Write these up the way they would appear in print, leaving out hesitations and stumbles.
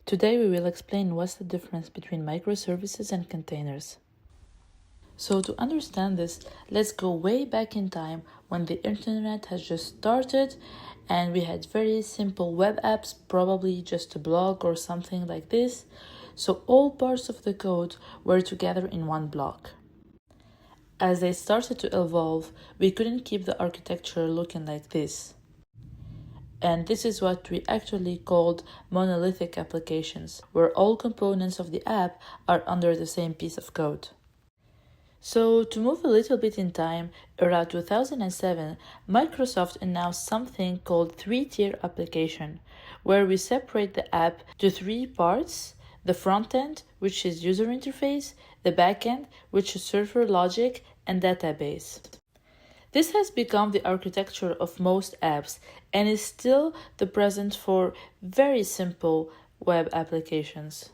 Today we will explain what's the difference between microservices and containers. So to understand this, let's go way back in time when the internet has just started and we had very simple web apps, probably just a blog or something like this. So all parts of the code were together in one block. As they started to evolve, we couldn't keep the architecture looking like this. And this is what we actually called monolithic applications, where all components of the app are under the same piece of code. So to move a little bit in time, around 2007, Microsoft announced something called three-tier application, where we separate the app to three parts: the front end, which is user interface, the back end, which is server logic, and database. This has become the architecture of most apps and is still the present for very simple web applications.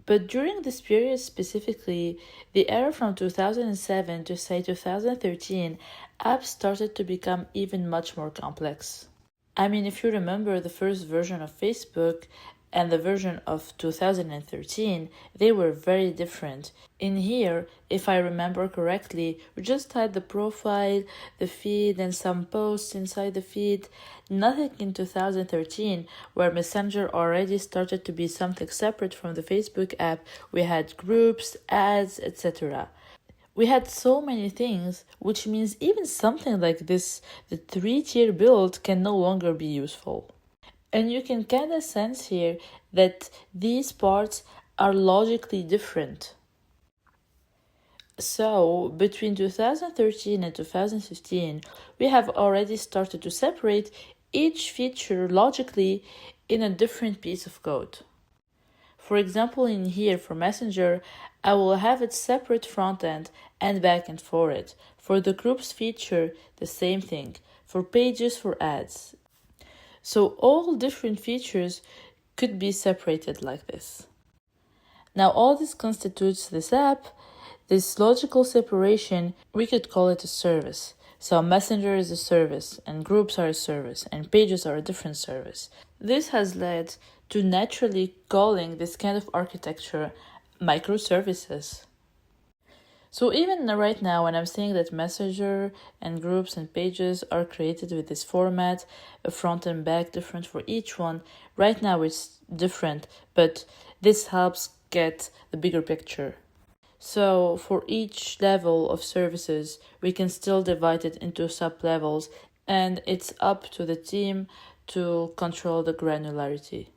But during this period specifically, the era from 2007 to say 2013, apps started to become even much more complex. I mean, if you remember the first version of Facebook and the version of 2013, they were very different. In here, if I remember correctly, we just had the profile, the feed, and some posts inside the feed. Nothing in 2013, where Messenger already started to be something separate from the Facebook app. We had groups, ads, etc. We had so many things, which means even something like this, the three-tier build, can no longer be useful. And you can kind of sense here that these parts are logically different. So, between 2013 and 2015, we have already started to separate each feature logically in a different piece of code. For example, in here for Messenger, I will have it separate front end and back end for it. For the groups feature, the same thing. For pages, for ads. So all different features could be separated like this. Now all this constitutes this app, this logical separation. We could call it a service. So Messenger is a service, and groups are a service, and pages are a different service. This has led to naturally calling this kind of architecture microservices. So even right now, when I'm saying that Messenger and groups and pages are created with this format, a front and back different for each one, right now it's different, but this helps get the bigger picture. So for each level of services, we can still divide it into sub-levels, and it's up to the team to control the granularity.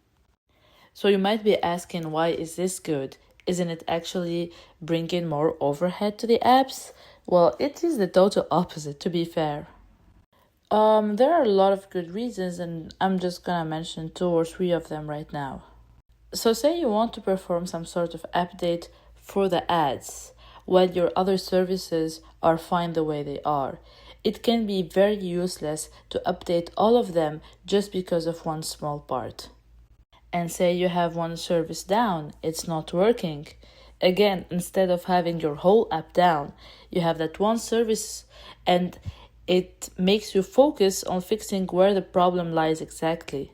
So you might be asking, why is this good? Isn't it actually bringing more overhead to the apps? Well, it is the total opposite, to be fair. There are a lot of good reasons, and I'm just gonna mention 2 or 3 of them right now. So say you want to perform some sort of update for the ads, while your other services are fine the way they are. It can be very useless to update all of them just because of one small part. And say you have one service down, it's not working. Again, instead of having your whole app down, you have that one service, and it makes you focus on fixing where the problem lies exactly.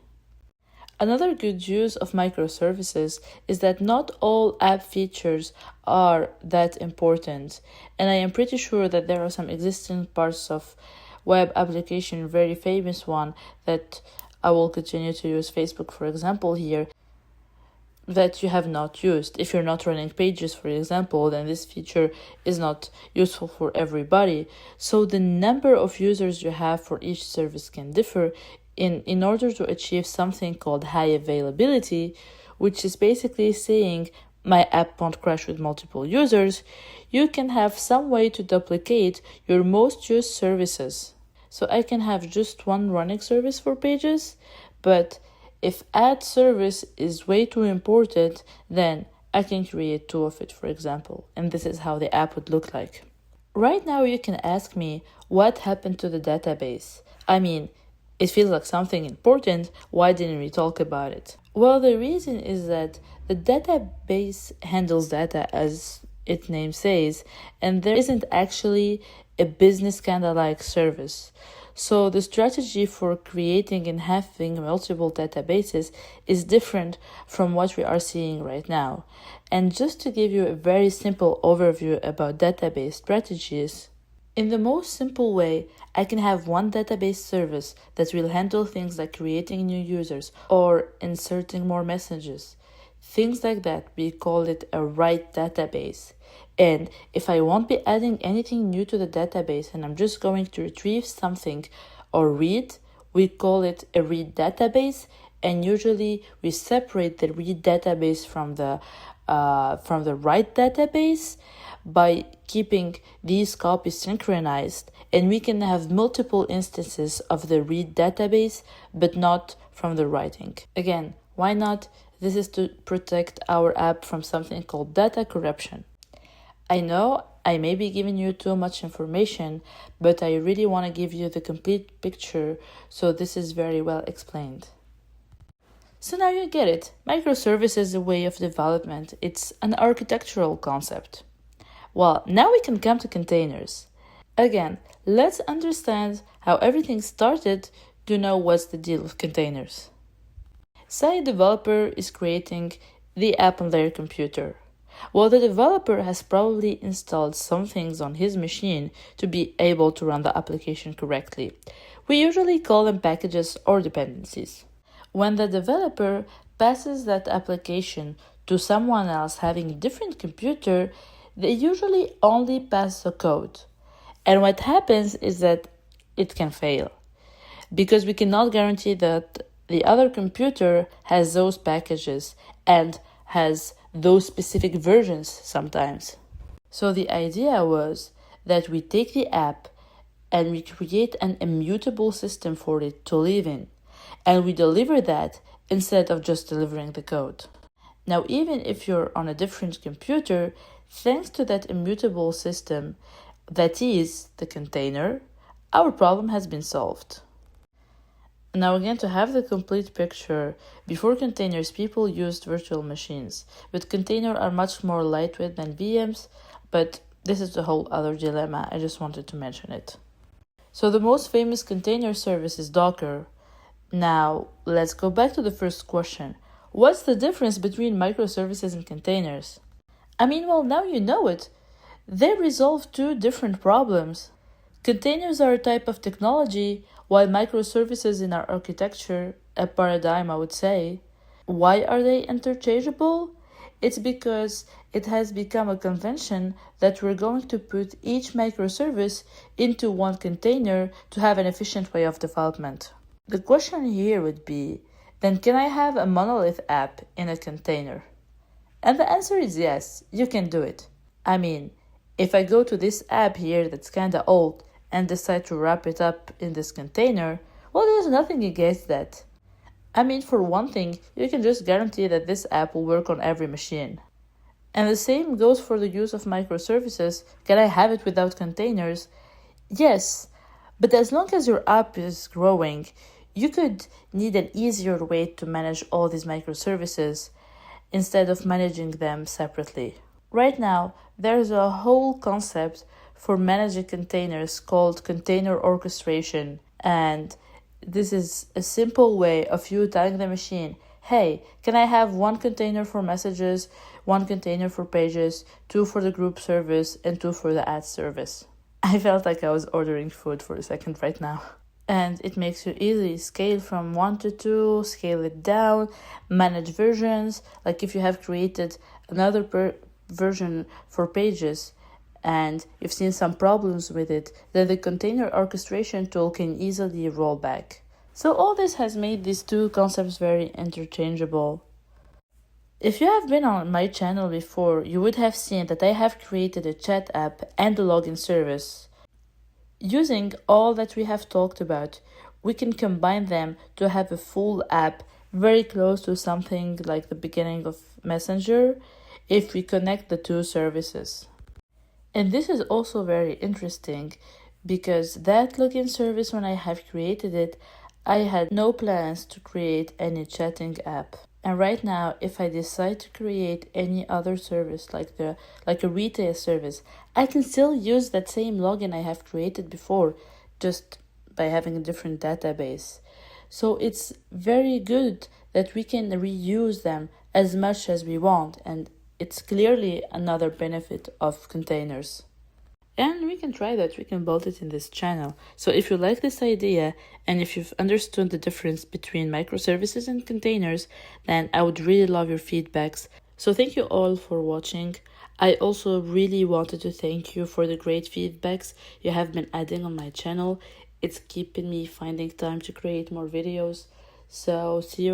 Another good use of microservices is that not all app features are that important, and I am pretty sure that there are some existing parts of web application, very famous one, that I will continue to use Facebook, for example, here, that you have not used. If you're not running pages, for example, then this feature is not useful for everybody. So the number of users you have for each service can differ in order to achieve something called high availability, which is basically saying my app won't crash with multiple users. You can have some way to duplicate your most used services. So I can have just one running service for pages, but if ad service is way too important, then I can create 2 of it, for example, and this is how the app would look like. Right now you can ask me, what happened to the database? I mean, it feels like something important, why didn't we talk about it? Well, the reason is that the database handles data, as its name says, and there isn't actually a business kind of like service. So the strategy for creating and having multiple databases is different from what we are seeing right now. And just to give you a very simple overview about database strategies, in the most simple way, I can have one database service that will handle things like creating new users or inserting more messages. Things like that, we call it a write database. And if I won't be adding anything new to the database and I'm just going to retrieve something or read, we call it a read database. And usually we separate the read database from the write database by keeping these copies synchronized, and we can have multiple instances of the read database but not from the writing. Again, why not? This is to protect our app from something called data corruption. I know I may be giving you too much information, but I really want to give you the complete picture, so this is very well explained. So now you get it. Microservice is a way of development. It's an architectural concept. Well, now we can come to containers. Again, let's understand how everything started to know what's the deal with containers. Say a developer is creating the app on their computer. Well, the developer has probably installed some things on his machine to be able to run the application correctly. We usually call them packages or dependencies. When the developer passes that application to someone else having a different computer, they usually only pass the code. And what happens is that it can fail, because we cannot guarantee that the other computer has those packages and has those specific versions sometimes. So the idea was that we take the app and we create an immutable system for it to live in, and we deliver that instead of just delivering the code. Now, even if you're on a different computer, thanks to that immutable system, that is the container, our problem has been solved. Now again, to have the complete picture, before containers people used virtual machines, but containers are much more lightweight than VMs, but this is a whole other dilemma, I just wanted to mention it. So the most famous container service is Docker. Now let's go back to the first question. What's the difference between microservices and containers? I mean, well, now you know it. They resolve two different problems. Containers are a type of technology, while microservices in our architecture, a paradigm I would say. Why are they interchangeable? It's because it has become a convention that we're going to put each microservice into one container to have an efficient way of development. The question here would be, then can I have a monolith app in a container? And the answer is yes, you can do it. I mean, if I go to this app here that's kinda old and decide to wrap it up in this container, well, there's nothing against that. I mean, for one thing, you can just guarantee that this app will work on every machine. And the same goes for the use of microservices. Can I have it without containers? Yes, but as long as your app is growing, you could need an easier way to manage all these microservices instead of managing them separately. Right now, there's a whole concept for managing containers called container orchestration, and this is a simple way of you telling the machine, hey, can I have one container for messages, one container for pages, 2 for the group service, and 2 for the ad service. I felt like I was ordering food for a second right now. And it makes you easily scale from 1 to 2, scale it down, manage versions. Like if you have created another version for pages and you've seen some problems with it, then the container orchestration tool can easily roll back. So all this has made these two concepts very interchangeable. If you have been on my channel before, you would have seen that I have created a chat app and a login service. Using all that we have talked about, we can combine them to have a full app very close to something like the beginning of Messenger if we connect the two services. And this is also very interesting because that login service, when I have created it, I had no plans to create any chatting app. And right now, if I decide to create any other service like a retail service, I can still use that same login I have created before, just by having a different database. So it's very good that we can reuse them as much as we want, and it's clearly another benefit of containers. And we can try that, we can build it in this channel. So if you like this idea, and if you've understood the difference between microservices and containers, then I would really love your feedbacks. So thank you all for watching. I also really wanted to thank you for the great feedbacks you have been adding on my channel. It's keeping me finding time to create more videos. So see you